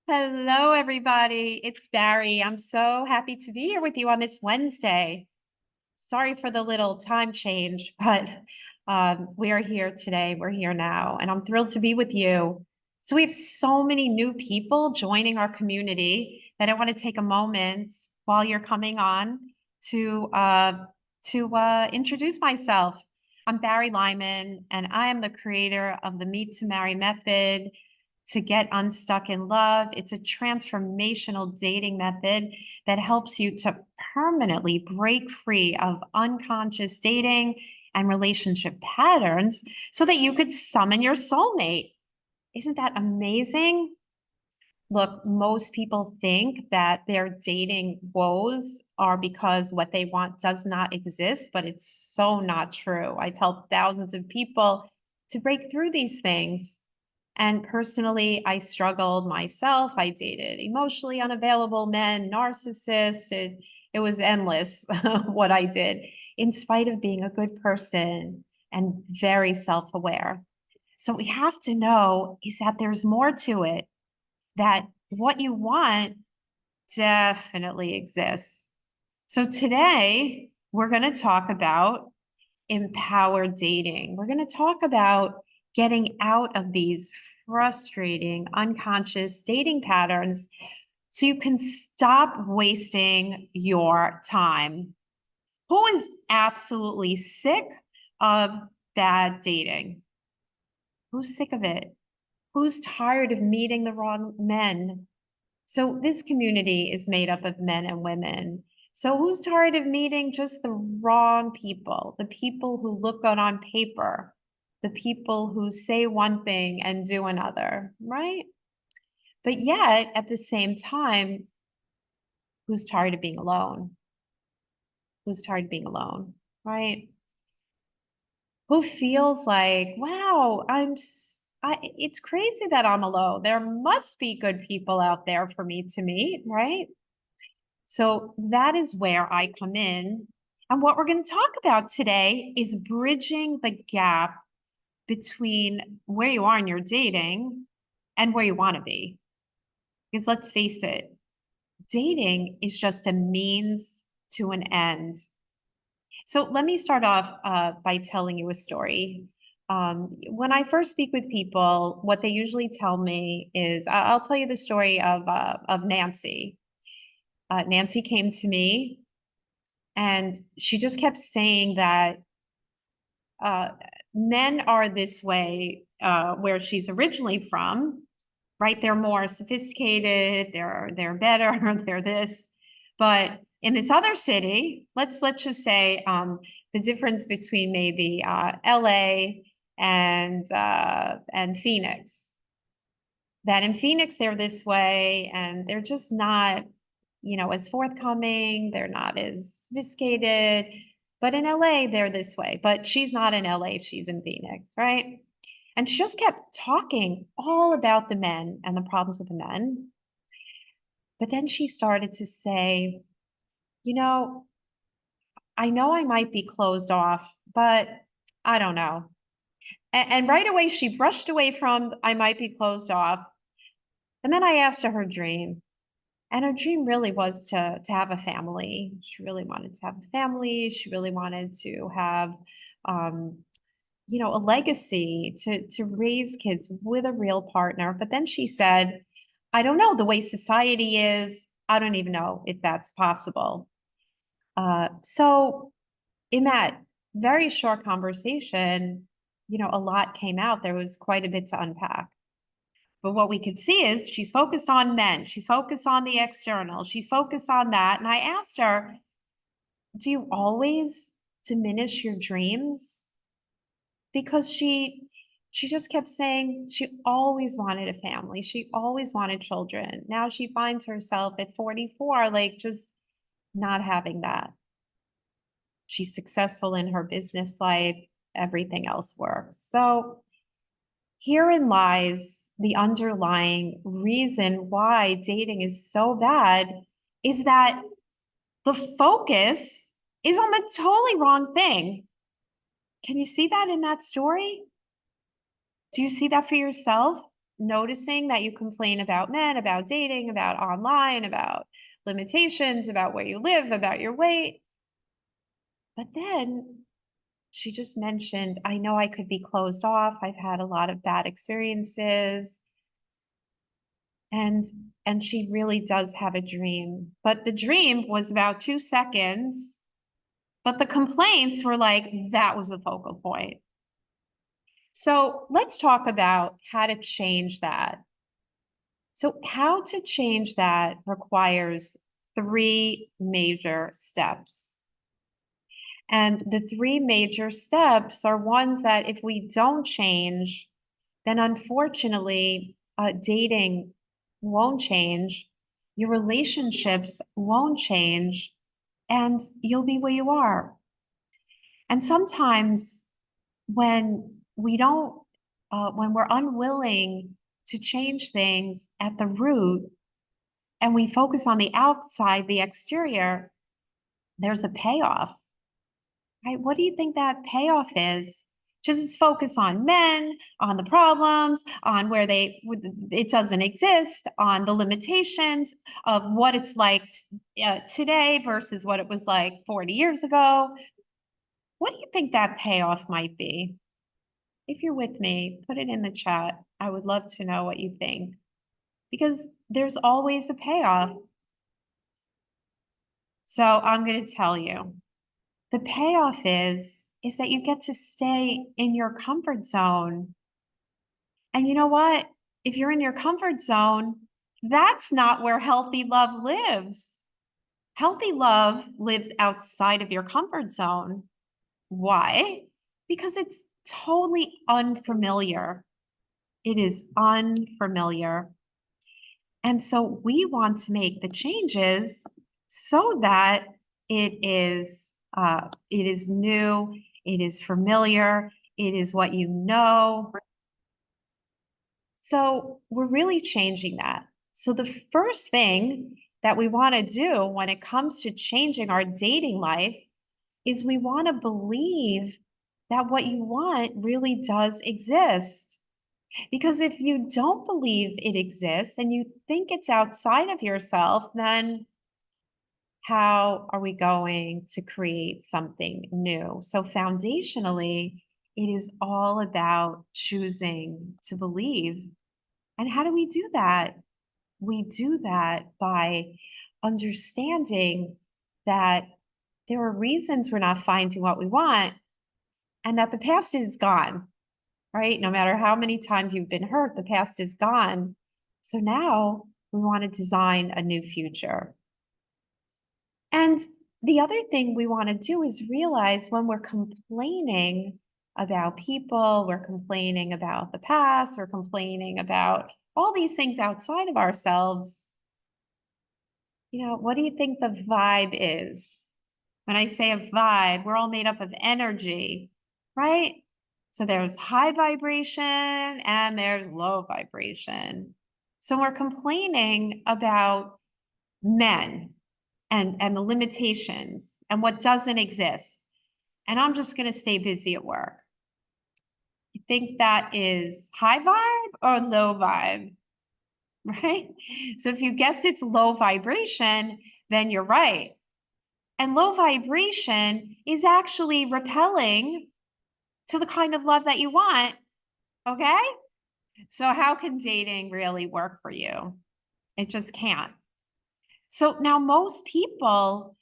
Hello, everybody. It's Bari. I'm so happy to be here with you on this Wednesday. Sorry for the little time change, but we are here today. We're here now, and I'm thrilled to be with you. So we have so many new people joining our community that I want to take a moment while you're coming on to introduce myself. I'm Bari Lyman, and I am the creator of the Meet to Marry method to get unstuck in love. It's a transformational dating method that helps you to permanently break free of unconscious dating and relationship patterns so that you could summon your soulmate. Isn't that amazing? Look, most people think that their dating woes are because what they want does not exist, but it's so not true. I've helped thousands of people to break through these things. And personally, I struggled myself. I dated emotionally unavailable men, narcissists. It was endless what I did, in spite of being a good person and very self-aware. So what we have to know is that there's more to it, that what you want definitely exists. So today, we're going to talk about empowered dating. We're going to talk about getting out of these frustrating, unconscious dating patterns so you can stop wasting your time. Who is absolutely sick of bad dating? Who's sick of it? Who's tired of meeting the wrong men? So this community is made up of men and women. So who's tired of meeting just the wrong people, the people who look good on paper, the people who say one thing and do another, right? But yet, at the same time, who's tired of being alone? Who's tired of being alone, right? Who feels like, wow, it's crazy that I'm alone. There must be good people out there for me to meet, right? So that is where I come in. And what we're going to talk about today is bridging the gap between where you are in your dating and where you want to be. Because let's face it, dating is just a means to an end. So let me start off by telling you a story. When I first speak with people, what they usually tell me is, I'll tell you the story of Nancy. Nancy came to me and she just kept saying that uh, men are this way where she's originally from, right? They're more sophisticated, they're better, they're this. But in this other city, let's just say the difference between maybe LA and Phoenix. That in Phoenix they're this way, and they're just not, as forthcoming. They're not as sophisticated. But in LA, they're this way. But she's not in LA, she's in Phoenix, right? And she just kept talking all about the men and the problems with the men. But then she started to say, you know I might be closed off, but I don't know. And right away, she brushed away from, I might be closed off. And then I asked her dream. And her dream really was to have a family. She really wanted to have a family. She really wanted to have, um, a legacy to raise kids with a real partner. But then she said, I don't know, the way society is, I don't even know if that's possible. So in that very short conversation, a lot came out. There was quite a bit to unpack. But what we could see is she's focused on men. She's focused on the external. She's focused on that. And I asked her, do you always diminish your dreams? Because she just kept saying she always wanted a family. She always wanted children. Now she finds herself at 44, like just not having that. She's successful in her business life. Everything else works. So herein lies the underlying reason why dating is so bad, is that the focus is on the totally wrong thing. Can you see that in that story? Do you see that for yourself? noticing that you complain about men, about dating, about online, about limitations, about where you live, about your weight. But then she just mentioned, I know I could be closed off. I've had a lot of bad experiences. And and she really does have a dream. But the dream was about 2 seconds. But the complaints were like, that was the focal point. So let's talk about how to change that. So, how to change that requires three major steps. And the three major steps are ones that if we don't change, then unfortunately, dating won't change, your relationships won't change, and you'll be where you are. And sometimes when we don't, when we're unwilling to change things at the root and we focus on the outside, the exterior, there's a payoff, right? What do you think that payoff is? Just focus on men, on the problems, on where it doesn't exist, on the limitations of what it's like today versus what it was like 40 years ago. What do you think that payoff might be? If you're with me, put it in the chat. I would love to know what you think because there's always a payoff. So I'm going to tell you. The payoff is that you get to stay in your comfort zone. And you know what? If you're in your comfort zone, that's not where healthy love lives. Healthy love lives outside of your comfort zone. Why? Because it's totally unfamiliar. It is unfamiliar. And so we want to make the changes so that it is new, it is familiar, it is what you know. So we're really changing that. So the first thing that we want to do when it comes to changing our dating life is we want to believe that what you want really does exist. Because if you don't believe it exists and you think it's outside of yourself, then how are we going to create something new? So, foundationally, it is all about choosing to believe. And how do we do that? We do that by understanding that there are reasons we're not finding what we want and that the past is gone, right? No matter how many times you've been hurt, the past is gone. So now we want to design a new future. And the other thing we want to do is realize when we're complaining about people, we're complaining about the past, we're complaining about all these things outside of ourselves. You know, what do you think the vibe is? When I say a vibe, we're all made up of energy, right? So there's high vibration and there's low vibration. So we're complaining about men and the limitations and what doesn't exist. And I'm just going to stay busy at work. You think that is high vibe or low vibe? Right? So if you guess it's low vibration, then you're right. And low vibration is actually repelling to the kind of love that you want. Okay? So how can dating really work for you? It just can't. So now most people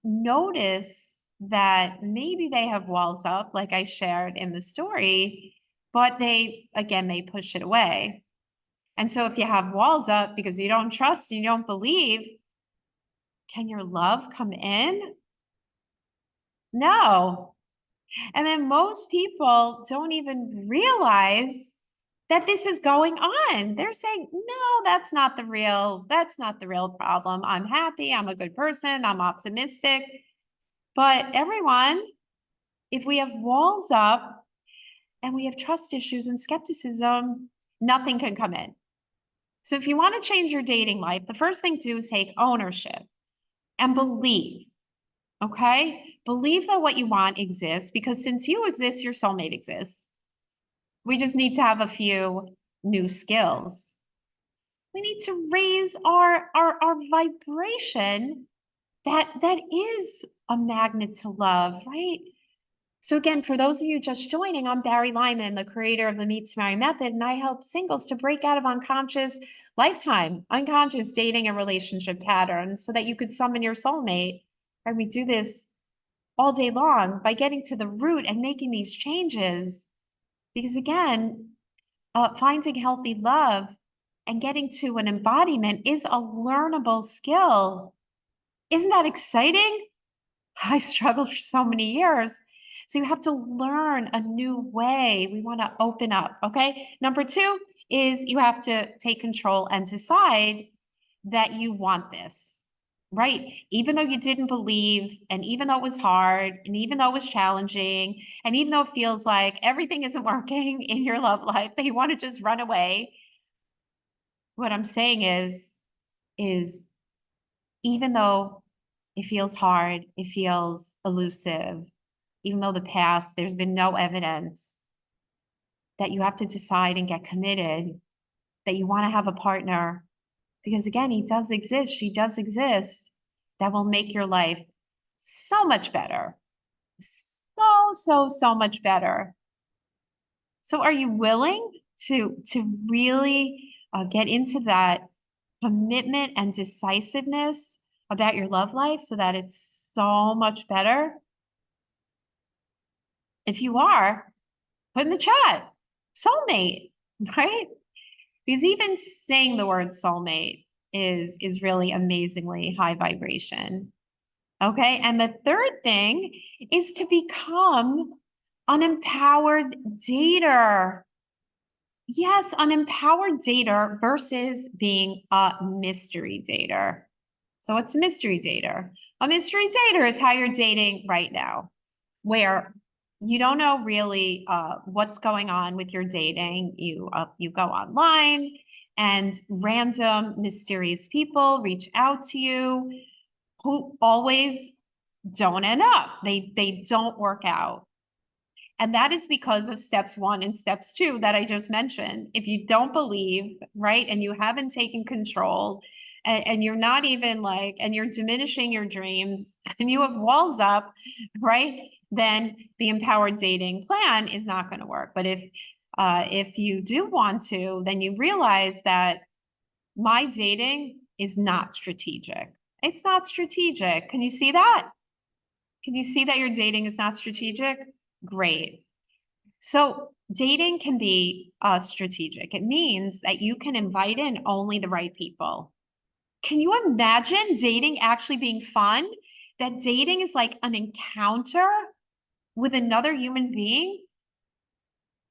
notice that maybe they have walls up, like I shared in the story, but they push it away. And so if you have walls up because you don't trust and you don't believe, can your love come in? No. And then most people don't even realize that this is going on. They're saying, no, that's not the real problem. I'm happy. I'm a good person. I'm optimistic. But everyone, if we have walls up and we have trust issues and skepticism, nothing can come in. So if you want to change your dating life, the first thing to do is take ownership and believe. Okay? Believe that what you want exists because since you exist, your soulmate exists. We just need to have a few new skills. We need to raise our vibration that is a magnet to love, right? So again, for those of you just joining, I'm Bari Lyman, the creator of the Meet to Marry method, and I help singles to break out of unconscious dating and relationship patterns so that you could summon your soulmate. And we do this all day long by getting to the root and making these changes. Because again, finding healthy love and getting to an embodiment is a learnable skill. Isn't that exciting? I struggled for so many years. So you have to learn a new way. We want to open up. Okay. Number two is you have to take control and decide that you want this, right? Even though you didn't believe, and even though it was hard, and even though it was challenging, and even though it feels like everything isn't working in your love life, that you want to just run away. What I'm saying is even though it feels hard, it feels elusive, even though the past, there's been no evidence, that you have to decide and get committed, that you want to have a partner. Because again, he does exist, she does exist, that will make your life so much better. So much better. So are you willing to really get into that commitment and decisiveness about your love life so that it's so much better? If you are, put in the chat, soulmate, right? Because even saying the word soulmate is really amazingly high vibration. Okay. And the third thing is to become an empowered dater. Yes, an empowered dater versus being a mystery dater. So what's a mystery dater? A mystery dater is how you're dating right now, where you don't know really what's going on with your dating. You go online and random mysterious people reach out to you who always don't end up. They don't work out. And that is because of steps 1 and steps 2 that I just mentioned. If you don't believe, right, and you haven't taken control, and you're not even like, and you're diminishing your dreams, and you have walls up, right, then the empowered dating plan is not going to work. But if you do want to, then you realize that my dating is not strategic. It's not strategic. Can you see that? Can you see that your dating is not strategic? Great. So dating can be strategic. It means that you can invite in only the right people. Can you imagine dating actually being fun? That dating is like an encounter with another human being?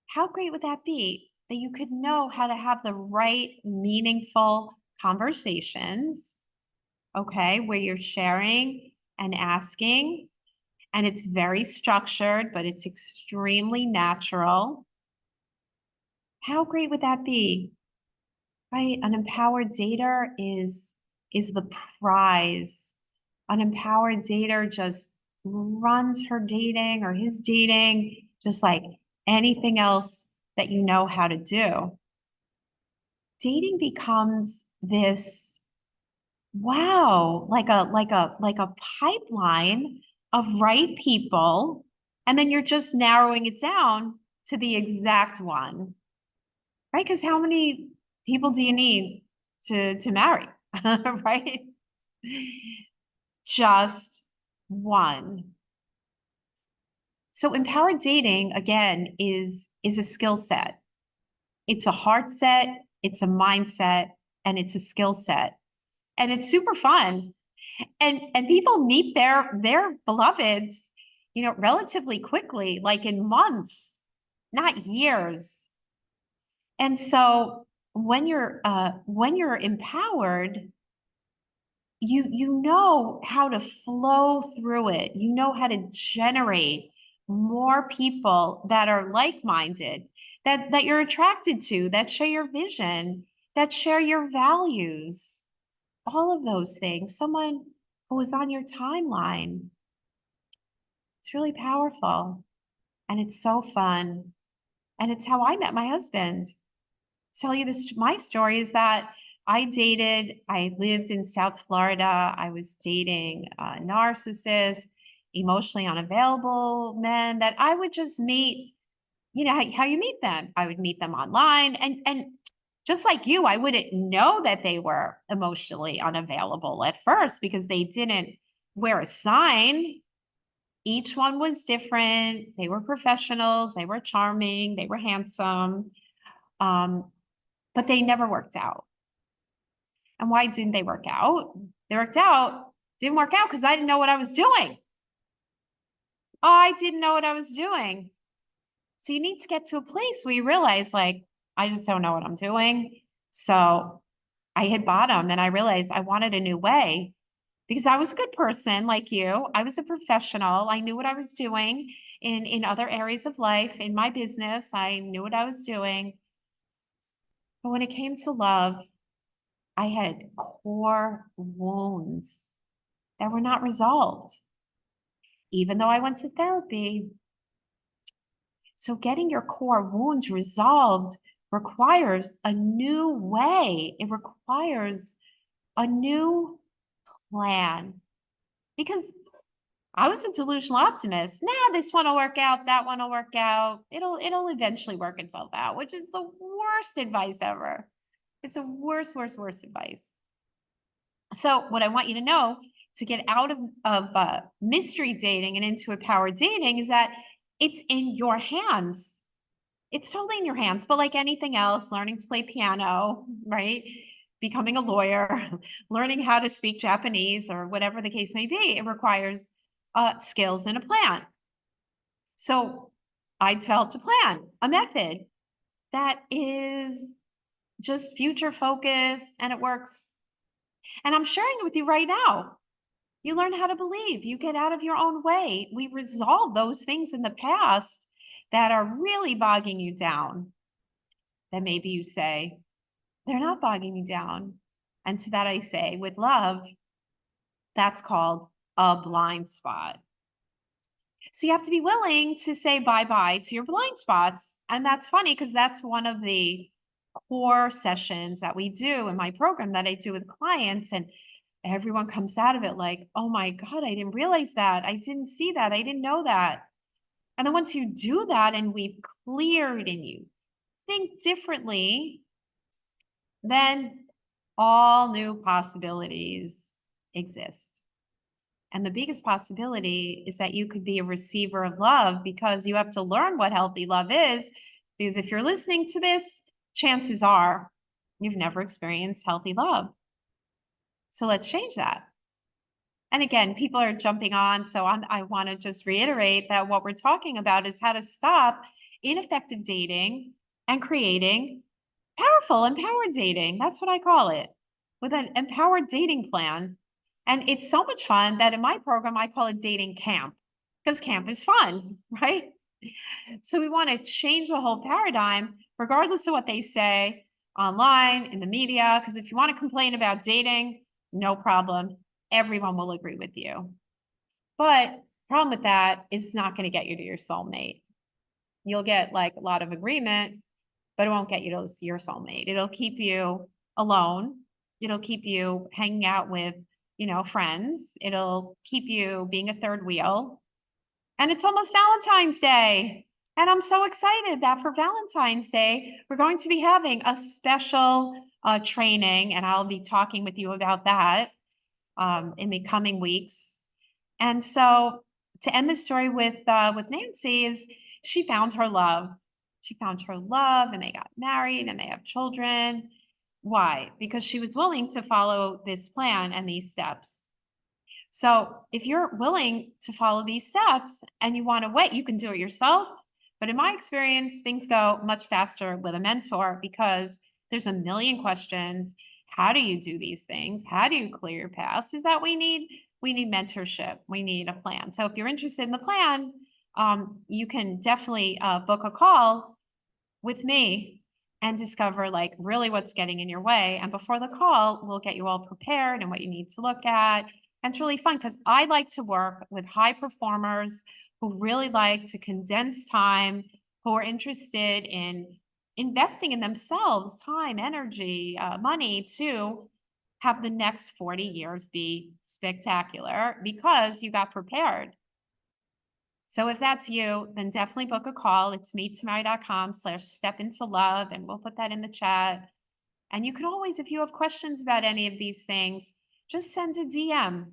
How great would that be? That you could know how to have the right, meaningful conversations, okay, where you're sharing and asking, and it's very structured, but it's extremely natural. How great would that be? Right? An empowered dater is the prize. An empowered dater just runs her dating or his dating just like anything else that you know how to do. Dating becomes this, wow, like a pipeline of right people, and then you're just narrowing it down to the exact one, right? Because how many people do you need to marry, right? Just one. So empowered dating, again, is a skill set. It's a heart set, it's a mindset, and it's a skill set. And it's super fun. And people meet their beloveds, relatively quickly, like in months, not years. And so when you're empowered, you know how to flow through it. You know how to generate more people that are like-minded, that you're attracted to, that share your vision, that share your values, all of those things. Someone who is on your timeline. It's really powerful, and it's so fun. And it's how I met my husband. tell you this, my story is that I lived in South Florida. I was dating narcissists, emotionally unavailable men that I would just meet, how you meet them. I would meet them online, and just like you, I wouldn't know that they were emotionally unavailable at first because they didn't wear a sign. Each one was different. They were professionals, they were charming, they were handsome. Um, but they never worked out. And why didn't they work out? They worked out, didn't work out because I didn't know what I was doing. I didn't know what I was doing. So you need to get to a place where you realize, like, I just don't know what I'm doing. So I hit bottom and I realized I wanted a new way because I was a good person like you. I was a professional. I knew what I was doing in other areas of life, in my business. I knew what I was doing. But when it came to love, I had core wounds that were not resolved, even though I went to therapy. So getting your core wounds resolved requires a new way. It requires a new plan because I was a delusional optimist. Nah, this one will work out, that one will work out. It'll eventually work itself out, which is the worst advice ever. It's the worst, worst, worst advice. So what I want you to know to get out of mystery dating and into empowered dating is that it's in your hands. It's totally in your hands, but like anything else, learning to play piano, right? Becoming a lawyer, learning how to speak Japanese or whatever the case may be, it requires skills and a plan. So I developed a plan, a method that is just future focused and it works. And I'm sharing it with you right now. You learn how to believe. You get out of your own way. We resolve those things in the past that are really bogging you down. Then maybe you say, they're not bogging me down. And to that I say, with love, that's called a blind spot. So you have to be willing to say bye-bye to your blind spots. And that's funny because that's one of the core sessions that we do in my program that I do with clients. And everyone comes out of it like, oh my God, I didn't realize that. I didn't see that. I didn't know that. And then once you do that and we've cleared and you think differently, then all new possibilities exist. And the biggest possibility is that you could be a receiver of love because you have to learn what healthy love is. Because if you're listening to this, chances are you've never experienced healthy love. So let's change that. And again, people are jumping on. So I want to just reiterate that what we're talking about is how to stop ineffective dating and creating powerful, empowered dating. That's what I call it, with an empowered dating plan. And it's so much fun that in my program, I call it dating camp because camp is fun, right? So we want to change the whole paradigm, regardless of what they say online, in the media. Because if you want to complain about dating, no problem. Everyone will agree with you. But problem with that is it's not going to get you to your soulmate. You'll get like a lot of agreement, but it won't get you to your soulmate. It'll keep you alone. It'll keep you hanging out with, friends. It'll keep you being a third wheel. And it's almost Valentine's Day. And I'm so excited that for Valentine's Day, we're going to be having a special training, and I'll be talking with you about that in the coming weeks. And so to end the story with Nancy is she found her love. She found her love and they got married and they have children. Why? Because she was willing to follow this plan and these steps. So if you're willing to follow these steps and you want to wait, you can do it yourself. But in my experience, things go much faster with a mentor because there's a million questions. How do you do these things? How do you clear your past? Is that we need mentorship. We need a plan. So if you're interested in the plan, you can definitely book a call with me and discover like really what's getting in your way. And before the call, we'll get you all prepared and what you need to look at. And it's really fun because I like to work with high performers who really like to condense time, who are interested in investing in themselves, time, energy, money to have the next 40 years be spectacular because you got prepared. So if that's you, then definitely book a call. It's meettomary.com/step into love, and we'll put that in the chat. And you can always, if you have questions about any of these things, just send a DM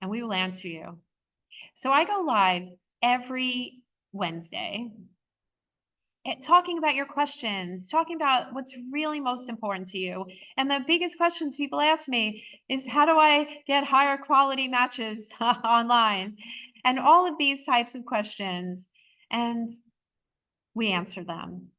and we will answer you. So I go live every Wednesday talking about your questions, talking about what's really most important to you. And the biggest questions people ask me is, how do I get higher quality matches online? And all of these types of questions. And we answer them.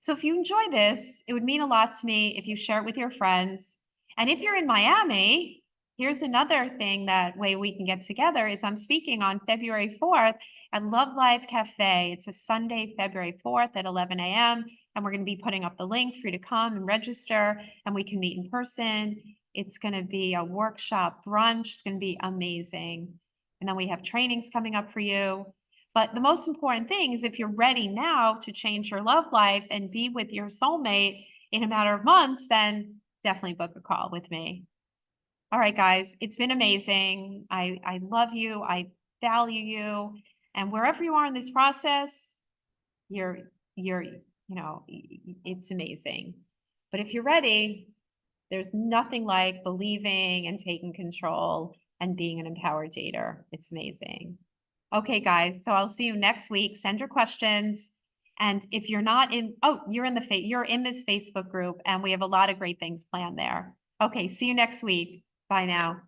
So if you enjoy this, it would mean a lot to me if you share it with your friends. And if you're in Miami, here's another thing that way we can get together is I'm speaking on February 4th at Love Live Cafe. It's a Sunday, February 4th at 11 a.m. And we're going to be putting up the link for you to come and register and we can meet in person. It's going to be a workshop brunch. It's going to be amazing. And then we have trainings coming up for you. But the most important thing is if you're ready now to change your love life and be with your soulmate in a matter of months, then definitely book a call with me. All right, guys, it's been amazing. I love you. I value you. And wherever you are in this process, it's amazing. But if you're ready, there's nothing like believing and taking control and being an empowered dater. It's amazing. Okay, guys, so I'll see you next week. Send your questions. And if you're not in, you're in this Facebook group and we have a lot of great things planned there. Okay, see you next week. Bye now.